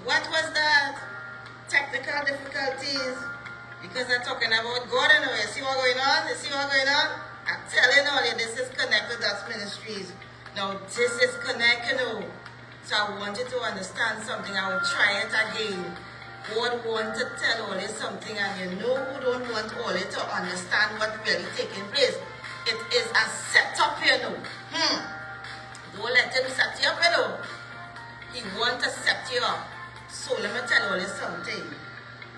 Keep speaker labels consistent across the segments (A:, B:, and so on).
A: What was that? Technical difficulties. Because they're talking about God, you know. You see what's going on? You see what's going on? I'm telling all you, this is Connected Dots Ministries. Now, this is Connect, you know. So I want you to understand something. I will try it again. God wants to tell all you something, and you know who don't want all you to understand what's really taking place. It is a setup, you know. Don't let him set you up, you know. He wants to set you up. So let me tell all you something.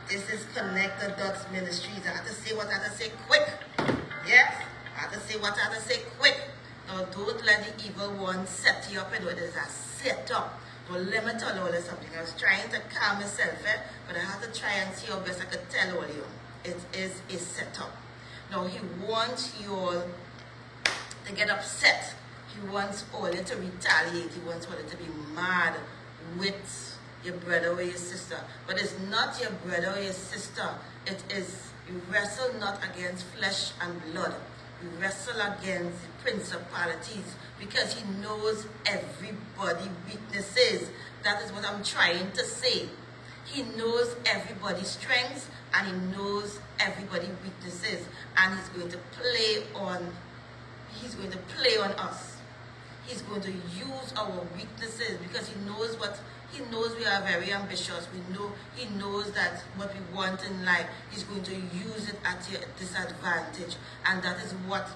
A: This is Connected Dots Ministries. I have to say what I have to say quick. Yes? I have to say what I have to say quick. Now don't let the evil one set you up, you know. It is a setup. Now let me tell all you something. I was trying to calm myself, but I have to try and see how best I could tell all you. It is a setup. Now he wants you all to get upset. He wants all you to retaliate. He wants all you to be mad with your brother or your sister. But it's not your brother or your sister. It is, you wrestle not against flesh and blood. You wrestle against principalities, because he knows everybody's weaknesses. That is what I'm trying to say. He knows everybody's strengths, and he knows everybody's weaknesses. And he's going to play on us. He's going to use our weaknesses, because he knows we are very ambitious. He knows that what we want in life, he's going to use it at your disadvantage. And that is what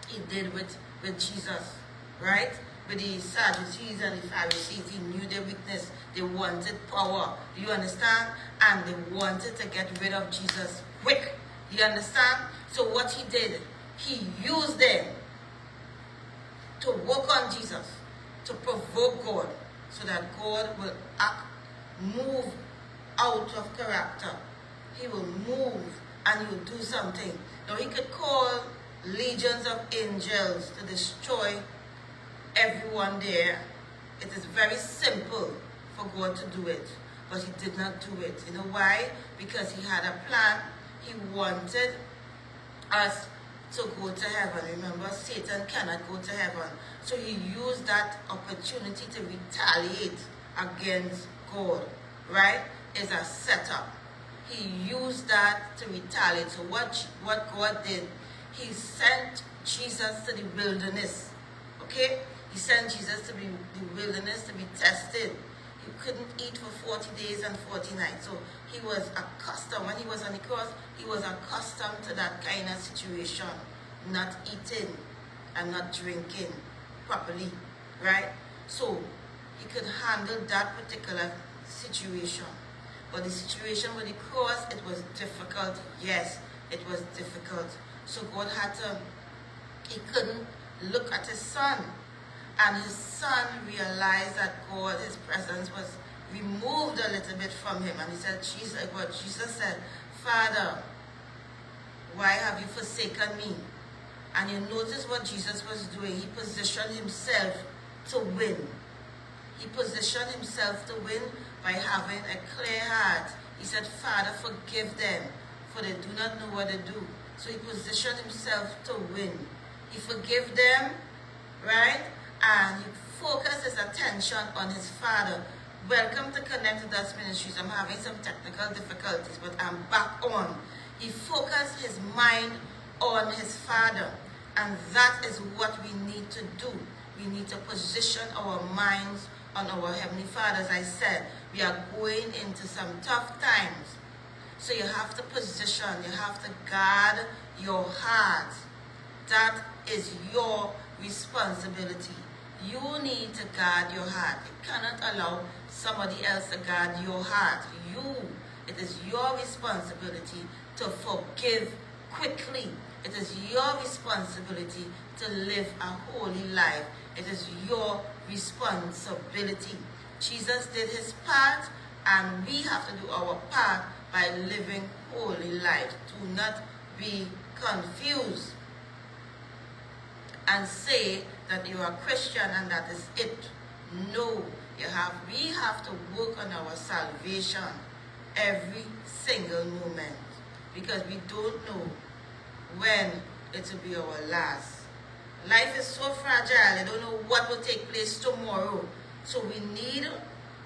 A: he did with Jesus, right? With the Sadducees and the Pharisees, he knew their weakness. They wanted power. Do you understand? And they wanted to get rid of Jesus quick. Do you understand? So what he did, he used them to work on Jesus, to provoke God, so that God will move out of character. He will move and he will do something. Now he could call legions of angels to destroy everyone there. It is very simple for God to do it, but he did not do it. You know why? Because he had a plan. He wanted us to go to heaven. Remember, Satan cannot go to heaven. So he used that opportunity to retaliate against God, right? It's a setup. He used that to retaliate. So what God did, he sent Jesus to the wilderness, okay? He sent Jesus to the wilderness to be tested. He couldn't eat for 40 days and 40 nights. So he was accustomed, when he was on the cross, he was accustomed to that kind of situation. Not eating and not drinking properly, right? So he could handle that particular situation. But the situation with the cross, it was difficult. Yes, it was difficult. So God had to, he couldn't look at his son. And his son realized that God, his presence was removed a little bit from him. And he said, Jesus said, Father, why have you forsaken me? And you notice what Jesus was doing. He positioned himself to win. He positioned himself to win by having a clear heart. He said, Father, forgive them, for they do not know what they do. So he positioned himself to win. He forgave them, right? And he focused his attention on his Father. Welcome to Connected Dots Ministries. I'm having some technical difficulties, but I'm back on. He focused his mind on his Father. And that is what we need to do. We need to position our minds on our Heavenly Father. As I said, we are going into some tough times. So you have to position, you have to guard your heart. That is your responsibility. You need to guard your heart. You cannot allow somebody else to guard your heart. It is your responsibility to forgive quickly. It is your responsibility to live a holy life. It is your responsibility. Jesus did his part, and we have to do our part by living holy life. Do not be confused and say that you are a Christian and that is it. No, we have to work on our salvation every single moment, because we don't know when it will be our last. Life is so fragile. I don't know what will take place tomorrow. So we need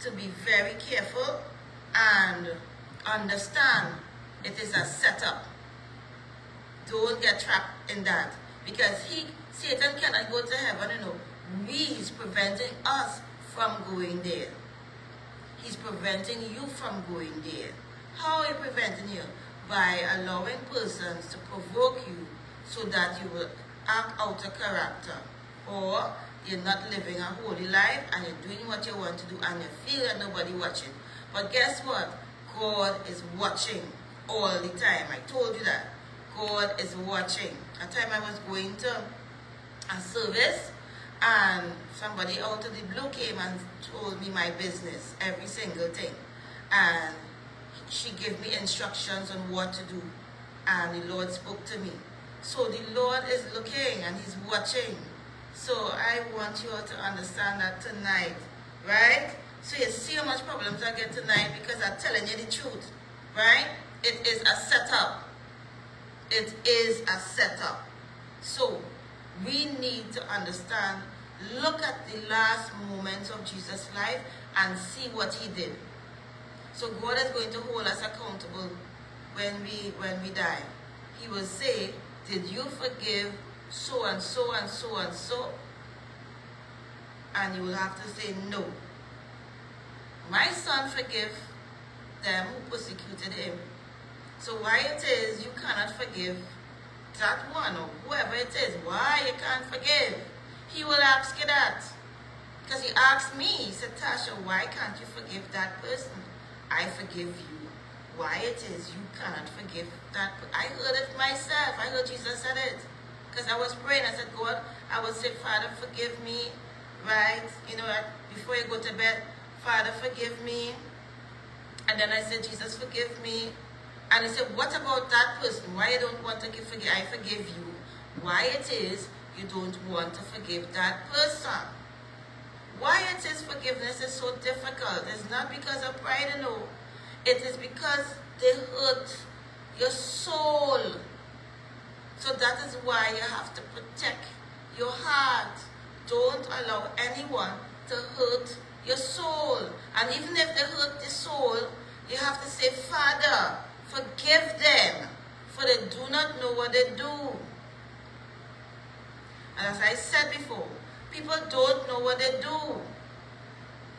A: to be very careful and understand it is a setup. Don't get trapped in that. Because Satan cannot go to heaven, He's preventing us from going there. He's preventing you from going there. How are you preventing you? By allowing persons to provoke you so that you will act out of character. Or you're not living a holy life and you're doing what you want to do and you feel that nobody watching. But guess what? God is watching all the time. I told you that. God is watching. At time I was going to a service and somebody out of the blue came and told me my business, every single thing. And she gave me instructions on what to do. And the Lord spoke to me. So the Lord is looking and He's watching. So I want you all to understand that tonight, right? So you see how much problems I get tonight because I'm telling you the truth, right? It is a setup. It is a setup. So we need to understand, look at the last moments of Jesus' life and see what He did. So God is going to hold us accountable when we die. He will say, did you forgive so and so and so and so? And you will have to say no. My son forgive them who persecuted him. So why it is you cannot forgive that one or whoever it is, why you can't forgive? He will ask you that. Because he asked me, he said, Tasha, why can't you forgive that person? I forgive you. Why it is you cannot forgive that person? I heard it myself. I heard Jesus said it. Because I was praying, I said, God, I would say, Father, forgive me, right? Before you go to bed, Father, forgive me. And then I said, Jesus, forgive me. And he said, what about that person? Why you don't want to forgive? I forgive you. Why it is you don't want to forgive that person? Why it is forgiveness is so difficult? It's not because of pride, no. It is because they hurt your soul. So that is why you have to protect your heart. Don't allow anyone to hurt your soul. And even if they hurt the soul, you have to say, Father, forgive them, for they do not know what they do. And as I said before, people don't know what they do.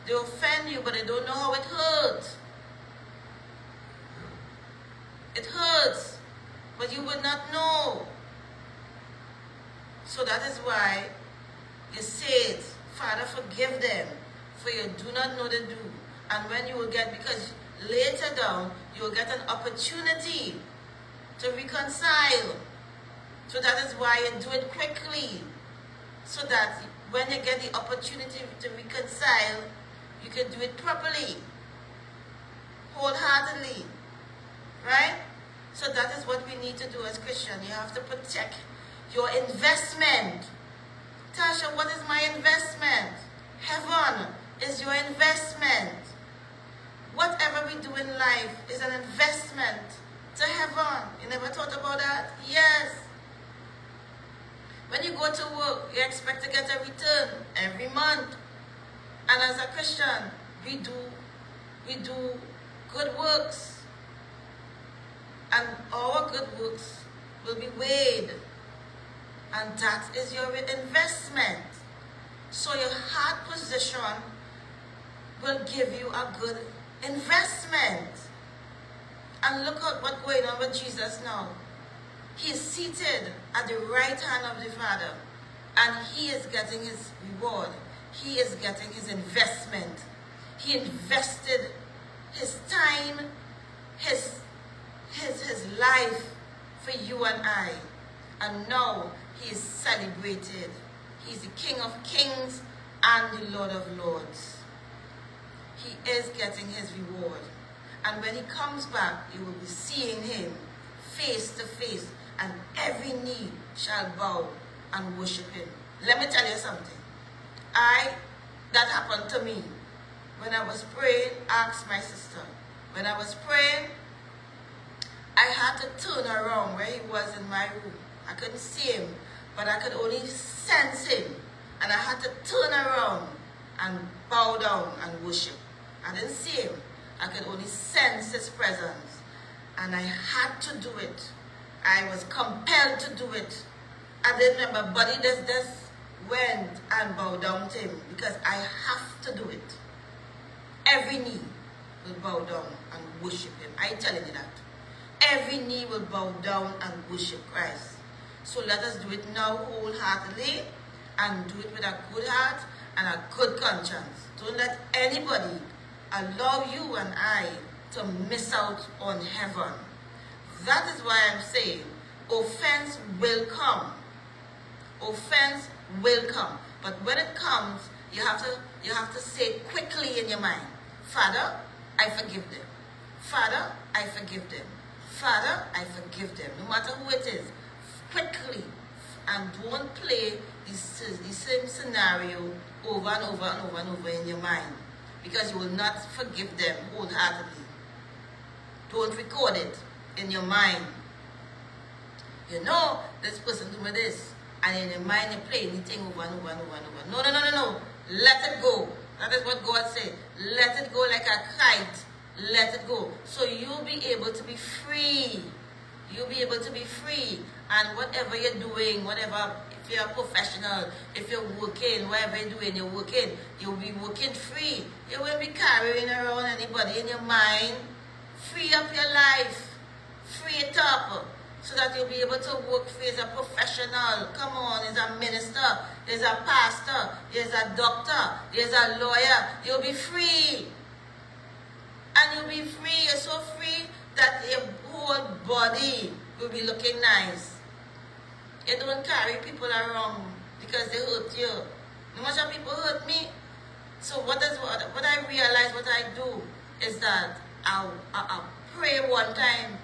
A: They offend you, but they don't know how it hurts. It hurts, but you will not know. So that is why you say it, Father, forgive them, for you do not know they do. And when you will get, because later down, you will get an opportunity to reconcile. So that is why you do it quickly. So that when you get the opportunity to reconcile, you can do it properly, wholeheartedly, right? So that is what we need to do as Christians. You have to protect your investment. Tasha, what is my investment? Heaven is your investment. Whatever we do in life is an investment to heaven. You never thought about that? Yes. When you go to work, you expect to get a return every month. And as a Christian, we do good works. And our good works will be weighed. And that is your investment. So your heart position will give you a good investment. And look at what's going on with Jesus now. He is seated at the right hand of the Father. And he is getting his reward. He is getting his investment. He invested his time, his life for you and I. And now he is celebrated. He is the King of Kings and the Lord of Lords. He is getting his reward. And when he comes back, you will be seeing him face to face, and every knee shall bow and worship him. Let me tell you something. That happened to me. When I was praying, asked my sister. When I was praying, I had to turn around where he was in my room. I couldn't see him, but I could only sense him. And I had to turn around and bow down and worship. I didn't see him. I could only sense his presence. And I had to do it. I was compelled to do it. I didn't let my body just went and bowed down to him because I have to do it. Every knee will bow down and worship him. I'm telling you that. Every knee will bow down and worship Christ. So let us do it now wholeheartedly and do it with a good heart and a good conscience. Don't let anybody allow you and I to miss out on heaven. That is why I'm saying offense will come. Offense will come. But when it comes, you have to say quickly in your mind, Father, I forgive them. Father, I forgive them. Father, I forgive them. No matter who it is, quickly. And don't play the same scenario over and over and over and over in your mind. Because you will not forgive them wholeheartedly. Don't record it in your mind. You know, this person do me this. And in your mind you play anything over and over and over and over. No, no, no, no, no. Let it go. That is what God said. Let it go like a kite. Let it go. So you'll be able to be free. You'll be able to be free. And whatever you're doing, whatever, if you're a professional, if you're working, whatever you're doing, you're working. You'll be working free. You won't be carrying around anybody in your mind. Free up your life. Free it up. So that you'll be able to work free as a professional. Come on, as a minister, as a pastor, as a doctor, as a lawyer. You'll be free. And you'll be free. You're so free that your whole body will be looking nice. You don't carry people around because they hurt you. No matter people hurt me. So what I realize, what I do is that I pray one time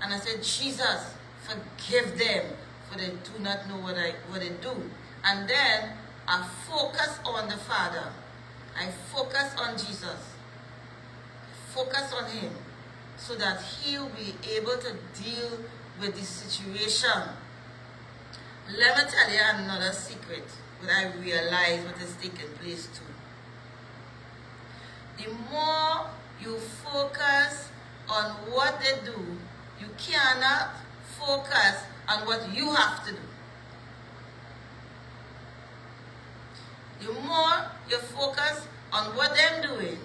A: and I said, Jesus, forgive them, for they do not know what they do. And then I focus on the Father. I focus on Jesus. Focus on him so that he'll be able to deal with the situation. Let me tell you another secret that I realize what is taking place too. The more you focus on what they do, you cannot focus on what you have to do. The more you focus on what they're doing,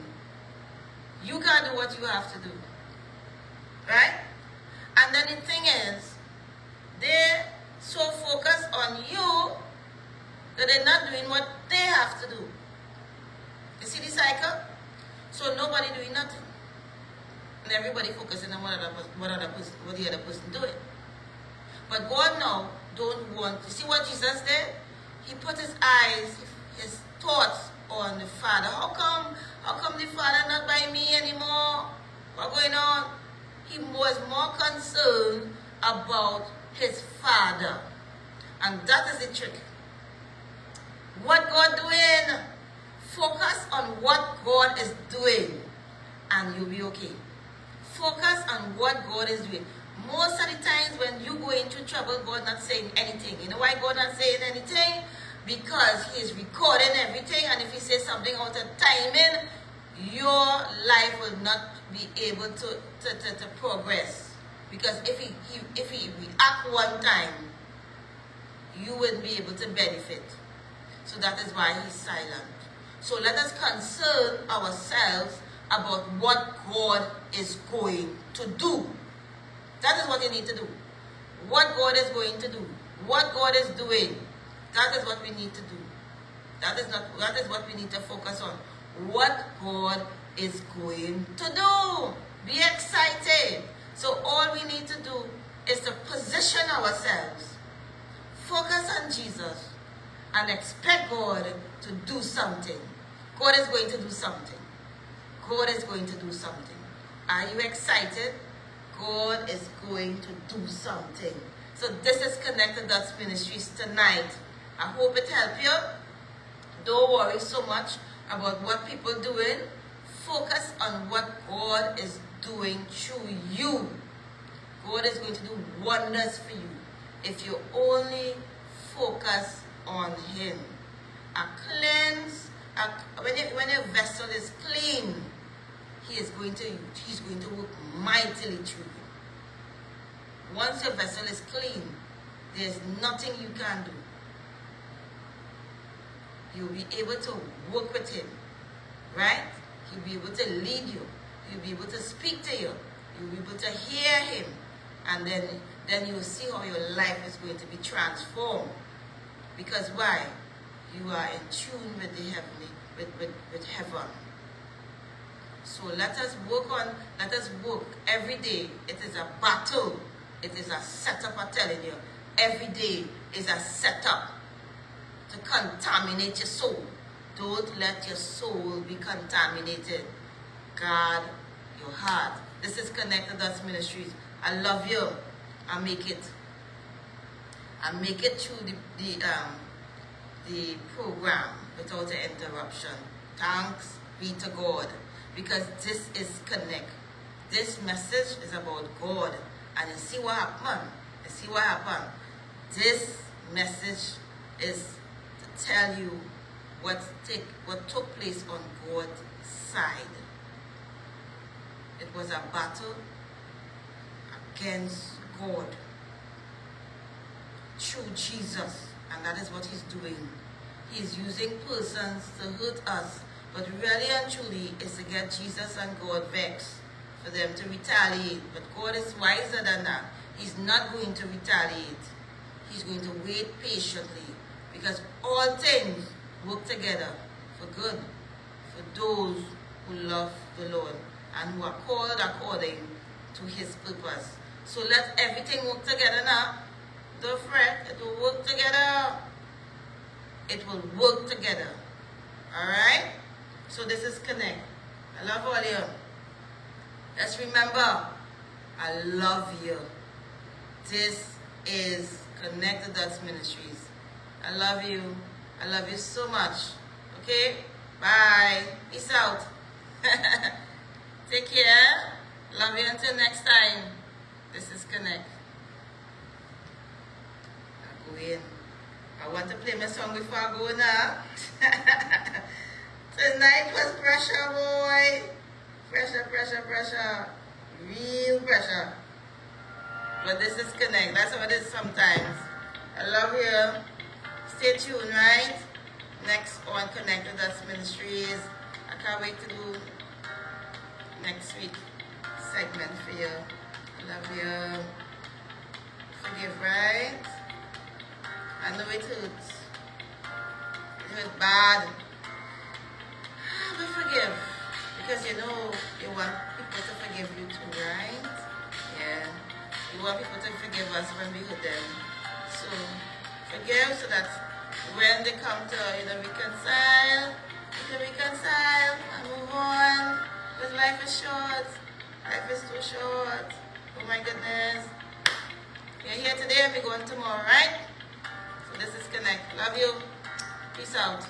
A: you can't do what you have to do. Right? And then the thing is, they're so focused on you that they're not doing what they have to do. You see the cycle? So nobody doing nothing. And everybody focusing on what the other person doing. But God now don't want, you see what Jesus did? He put his eyes, his thoughts on the Father. How come the Father not by me anymore? What's going on? He was more concerned about his Father. And that is the trick. What God doing? Focus on what God is doing and you'll be okay. Focus on what God is doing. Most of the times when you go into trouble, God not saying anything. You know why God not saying anything? Because he is recording everything, and if he says something out of timing, your life will not be able to progress. Because if he react one time, you wouldn't be able to benefit. So that is why he's silent. So let us concern ourselves about what God is going to do. That is what you need to do. What God is going to do. What God is doing. That is what we need to do. That is what we need to focus on. What God is going to do. Be excited. So all we need to do is to position ourselves. Focus on Jesus. And expect God to do something. God is going to do something. God is going to do something. Are you excited? God is going to do something. So this is Connected Dots Ministries tonight. I hope it helped you. Don't worry so much about what people are doing. Focus on what God is doing through you. God is going to do wonders for you if you only focus on him. When your vessel is clean, He's going to work mightily through you. Once your vessel is clean, there's nothing you can do. You'll be able to work with him, right? He'll be able to lead you. He'll be able to speak to you. You'll be able to hear him. And then you'll see how your life is going to be transformed. Because why? You are in tune with the heavenly, with heaven. So let us work every day. It is a battle. It is a setup, I'm telling you. Every day is a setup to contaminate your soul. Don't let your soul be contaminated. Guard your heart. This is Connected Us Ministries. I love you. I make it through the program without an interruption. Thanks be to God. Because this is Connect. This message is about God. And you see what happened? This message is to tell you what took place on God's side. It was a battle against God through Jesus, and that is what he's doing. He's using persons to hurt us, but really and truly is to get Jesus and God vexed, for them to retaliate. But God is wiser than that. He's not going to retaliate. He's going to wait patiently, because all things work together for good for those who love the Lord and who are called according to his purpose. So let everything work together now. Don't fret, it will work together. It will work together. Alright? So this is Connect. I love all you. Just remember, I love you. This is Connected Us Ministries. I love you. I love you so much. Okay? Bye. Peace out. Take care. Love you until next time. This is Connect. I go in. I want to play my song before I go now. Tonight was pressure, boy. Pressure, pressure, pressure. Real pressure. But this is Connect. That's how it is sometimes. I love you. Stay tuned, right? Next on Connected Us Ministries. I can't wait to do next week segment for you. I love you. Forgive, right? I know it hurts. It hurts bad. But forgive. Because you know you want people to forgive you too, right? Yeah. You want people to forgive us when we hurt them. So forgive so that when they come to reconcile, you can reconcile and move on. Because life is short. Life is too short. Oh my goodness. You're here today and we're going tomorrow, right? So this is Connect. Love you. Peace out.